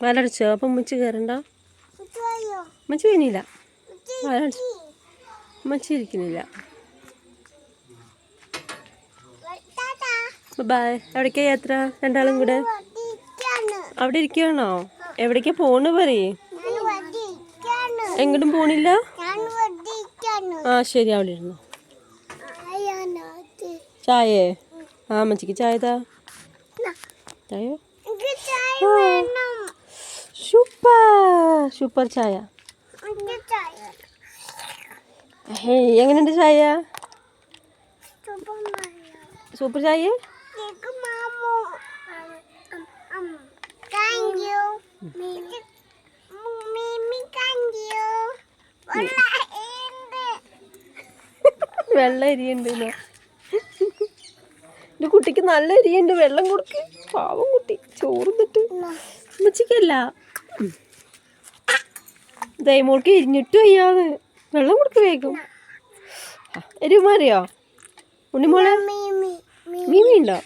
വലടച്ചോ? അപ്പം ഉമ്മച്ചി കയറണ്ട. ഉമ്മച്ചി വീണില്ല. വലടച്ചു. ഉമ്മച്ചി ഇരിക്കുന്നില്ല. ബൈ. എവിടേക്കാ യാത്ര രണ്ടാളും കൂടെ? അവിടെ ഇരിക്കുകയാണോ? എവിടേക്കാ പോണ് പറയേ? എങ്ങോട്ടും പോണില്ല. ആ ശരി, അവിടെ ഇരുന്നു. ചായേ? ആ അമ്മച്ചിക്ക് ചായ താ. ചായോ? സൂപ്പർ സൂപ്പർ ചായ. എങ്ങനെയുണ്ട് ചായ? സൂപ്പർ ചായ. വെള്ളം എരിയുണ്ട്. എൻ്റെ കുട്ടിക്ക് നല്ല എരിയുണ്ട്. വെള്ളം കൊടുക്ക്. പാവം കുട്ടി ചോറുന്നിട്ട്. ഉമ്മച്ചിക്കല്ല, ദൈമോൾക്ക് എരിഞ്ഞിട്ട് വയ്യാന്ന്. വെള്ളം കൊടുക്ക് വേഗം. എരിവ് മാറിയോ ഉണ്ണിമോളെ? മീമി ഉണ്ടോ?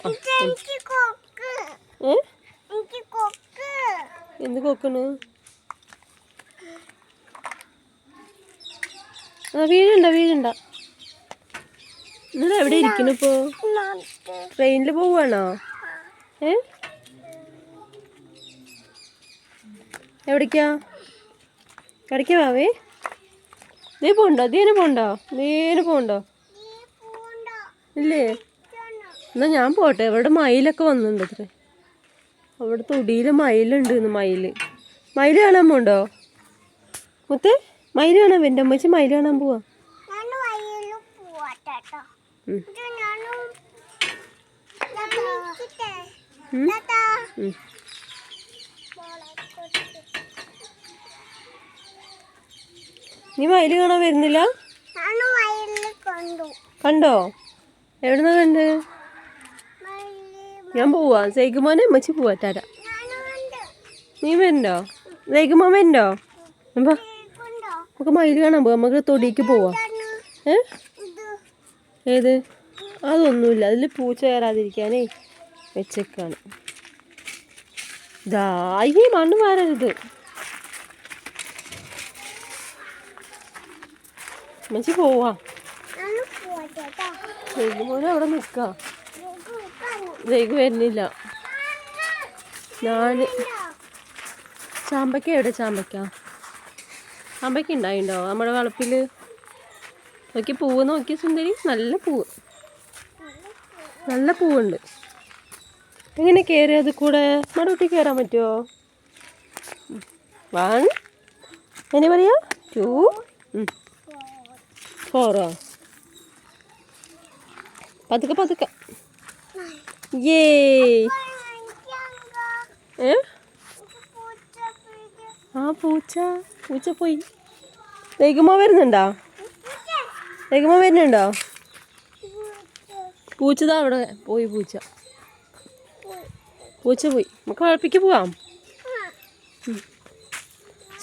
എന്ത് കൊക്കണ്? ആ വീഴണ്ട വീഴണ്ട. നിങ്ങൾ എവിടെ ഇരിക്കുന്നു ഇപ്പോ? ട്രെയിനിൽ പോവാണോ? എവിടേക്കാ? എവിടേക്കാ വാവേ? നീ പോണ്ടോ? നീന് പോണ്ടോ? നീന് പോണ്ടോ? ഇല്ലേ? എന്നാ ഞാൻ പോട്ടെ. അവിടെ മയിലൊക്കെ വന്നിട്ടുണ്ട് അത്രേ. അവിടെ തൊടിയിൽ മയിലുണ്ട്. മയിൽ കാണാൻ പോണ്ടോ മുത്തേ? മയിൽ കാണാൻ എൻ്റെ അമ്മച്ചി മയിൽ കാണാൻ പോവാ. നീ മയിൽ കാണാൻ വരുന്നില്ല? കണ്ടോ? എവിടുന്നാ കണ്ട്? ഞാൻ പോവാ. സൈകുമോനെ അമ്മച്ചി പോവാ. തരാ. നീ വരണ്ടോ? സൈകുമോൻ വരണ്ടോ? നമുക്ക് മയിൽ കാണാൻ പോവാം. നമുക്ക് തൊടിക്ക് പോവാം. ഏത്? അതൊന്നുമില്ല. അതിൽ പൂച്ച കയറാതിരിക്കാനേ വെച്ചേക്കാണ്. ഈ മണ്ണ് മാറരുത്. അമ്മച്ചി പോവാ. സൈകുമോനെ അവിടെ നിൽക്കാം. സൈകു വരുന്നില്ല. ചാമ്പയ്ക്ക എവിടെ? ചാമ്പയ്ക്ക ഉണ്ടായിണ്ടോ നമ്മുടെ വളപ്പിൽ? നോക്കി പൂവ് നോക്കി സുന്ദരി. നല്ല പൂവുണ്ട്. എങ്ങനെ കയറിയത് കൂടെ? നമ്മുടെ വീട്ടിൽ കയറാൻ പറ്റുമോ? 1 എങ്ങനെ പറയാ? 2 4. പതുക്കെ. ആ പൂച്ച പോയി. സൈകുമോ വരുന്നുണ്ടോ? പൂച്ചതാ അവിടെ പോയി. പൂച്ച പോയി. നമുക്ക് വളപ്പിക്ക് പോവാം.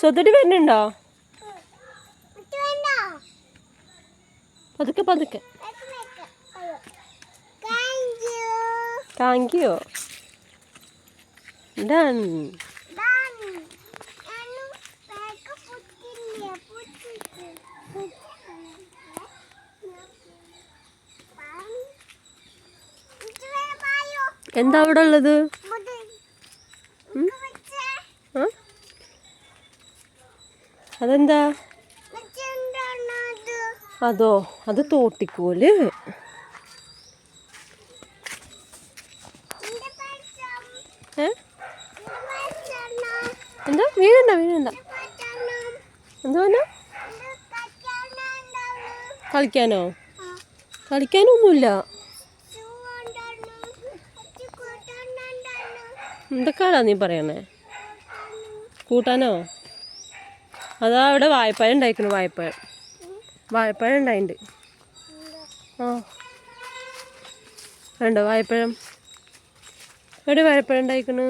സ്വതടി വരുന്നുണ്ടോ? പതുക്കെ. Thank you. ഡൺ. എന്താ അവിടെ ഉള്ളത്? അതെന്താ? അതോ? അത് തോട്ടിക്കോല്. എന്താ? വീഴണ്ട. എന്താ? കളിക്കാനൊന്നുമില്ല. എന്തൊക്കെയാണോ നീ പറയണേ? കൂട്ടാനോ? അതാ അവിടെ വാഴപ്പഴം ഉണ്ടായിക്കണു. വാഴപ്പഴം ഉണ്ടായിട്ടുണ്ട്. ആ വേണ്ടോ വാഴപ്പഴം? എവിടെ വാഴപ്പഴം ഉണ്ടായിക്കണു?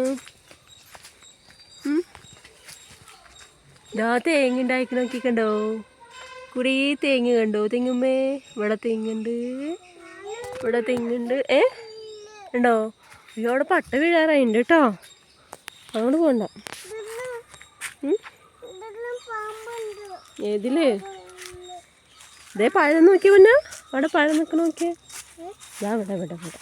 ഇതാ തേങ്ങ ഉണ്ടായിക്കണ നോക്കിക്കണ്ടോ? കുറേ തേങ്ങ കണ്ടോ? തെങ്ങുമ്മേ ഇവിടെ തെങ്ങുണ്ട്. ഉണ്ടോ? ഇവിടെ പട്ട വീഴാറായിട്ടുണ്ട് കേട്ടോ. അങ്ങോട്ട് പോകണ്ട. ഏതില് ഇതേ പഴം നോക്കിയ പിന്നെ അവിടെ പഴം നിൽക്കണ നോക്കിയേ ഇതാ ഇവിടെ ഇവിടെ ഇവിടെ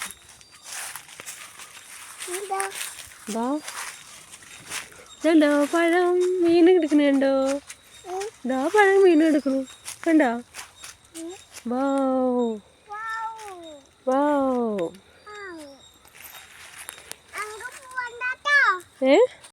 ഇതോ പഴം മീൻ എടുക്കണുണ്ടോ ഇതാ പഴം മീൻ എടുക്കണു കണ്ടോ വൗ വൗ ഏ